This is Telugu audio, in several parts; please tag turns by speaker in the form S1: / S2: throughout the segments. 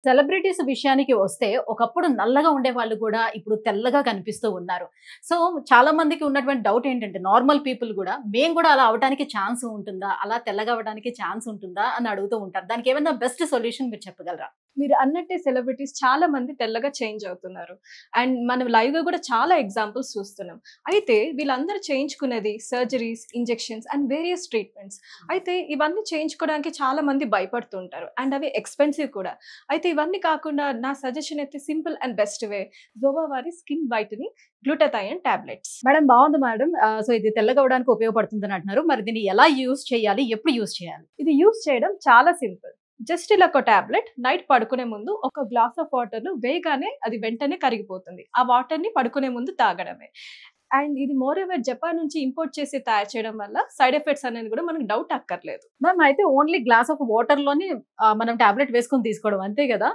S1: సెలబ్రిటీస్ విషయానికి వస్తే ఒకప్పుడు నల్లగా ఉండేవాళ్ళు కూడా ఇప్పుడు తెల్లగా కనిపిస్తూ ఉన్నారు. సో, చాలా మందికి ఉన్నటువంటి డౌట్ ఏంటంటే నార్మల్ పీపుల్ గూడా మేము గూడా అలా అవ్వటానికి ఛాన్స్ ఉంటుందా? అలా తెల్లగా అవ్వడానికి ఛాన్స్ ఉంటుందా? అని అడుగుతూ ఉంటారు. దానికేమన్నా బెస్ట్ సొల్యూషన్ మీరు చెప్పగలరా?
S2: మీరు అన్నట్టే సెలబ్రిటీస్ చాలా మంది తెల్లగా చేంజ్ అవుతున్నారు. అండ్ మనం లైవ్‌గా కూడా చాలా ఎగ్జాంపుల్స్ చూస్తున్నాం. అయితే వీళ్ళందరూ చేయించుకునేది surgeries, injections and various treatments. అయితే ఇవన్నీ చేయించుకోవడానికి చాలా మంది భయపడుతుంటారు. అండ్ అవి ఎక్స్‌పెన్సివ్ కూడా. అయితే ఇవన్నీ కాకుండా నా సజెషన్ అయితే సింపుల్ అండ్ బెస్ట్ వే జోవా వారి skin whitening glutathione tablets.
S1: Madam బావుంది మేడం. సో, ఇది తెల్లగా అవ్వడానికి ఉపయోగపడుతుందని అంటున్నారు. మరి దీన్ని ఎలా యూజ్ చేయాలి? ఎప్పుడు యూజ్ చేయాలి?
S2: ఇది యూజ్ చేయడం చాలా సింపుల్. జస్ట్ ఇలా ఒక టాబ్లెట్ నైట్ పడుకునే ముందు ఒక గ్లాస్ ఆఫ్ వాటర్ వేయగానే అది వెంటనే కరిగిపోతుంది. ఆ వాటర్ ని పడుకునే ముందు తాగడమే. అండ్ ఇది మోర్ ఎవర్ జపాన్ నుంచి ఇంపోర్ట్ చేసి తయారు చేయడం వల్ల సైడ్ ఎఫెక్ట్స్ అనేది కూడా మనకు డౌట్ అక్కర్లేదు.
S1: మ్యామ్ అయితే ఓన్లీ గ్లాస్ ఆఫ్ వాటర్‌లోని మనం టాబ్లెట్ వేసుకొని తీసుకోవడం అంతే గదా?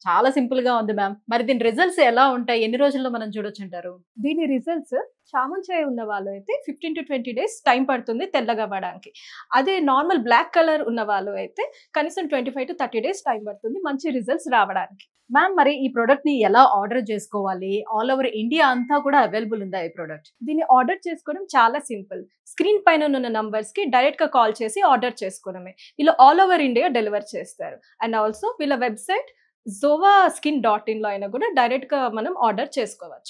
S1: చాలా సింపుల్‌గా ఉంది మ్యామ్. మరి దీని రిజల్ట్స్ ఎలా ఉంటాయి? ఎన్ని రోజుల్లో మనం చూడొచ్చంటారు?
S2: దీని రిజల్ట్స్ చామంచాయ ఉన్న వాళ్ళు అయితే 15-20 డేస్ టైం పడుతుంది తెల్లగా అవ్వడానికి. అదే నార్మల్ బ్లాక్ కలర్ ఉన్న వాళ్ళు అయితే కనీసం 25-30 డేస్ టైం పడుతుంది మంచి రిజల్ట్స్ రావడానికి.
S1: మ్యామ్ మరి ఈ ప్రొడక్ట్‌ని ఎలా ఆర్డర్ చేసుకోవాలి? ఆల్ ఓవర్ ఇండియా అంతా కూడా అవైలబుల్ ఉందా ఈ ప్రొడక్ట్?
S2: దీన్ని ఆర్డర్ చేసుకోవడం చాలా సింపుల్. స్క్రీన్ పైన ఉన్న నంబర్స్‌కి డైరెక్ట్‌గా కాల్ చేసి ఆర్డర్ చేసుకోవడమే. వీళ్ళు ఆల్ ఓవర్ ఇండియా డెలివర్ చేస్తారు. అండ్ ఆల్సో వీళ్ళ వెబ్‌సైట్ zovaSkin.in లో అయినా కూడా డైరెక్ట్‌గా మనం ఆర్డర్ చేసుకోవచ్చు.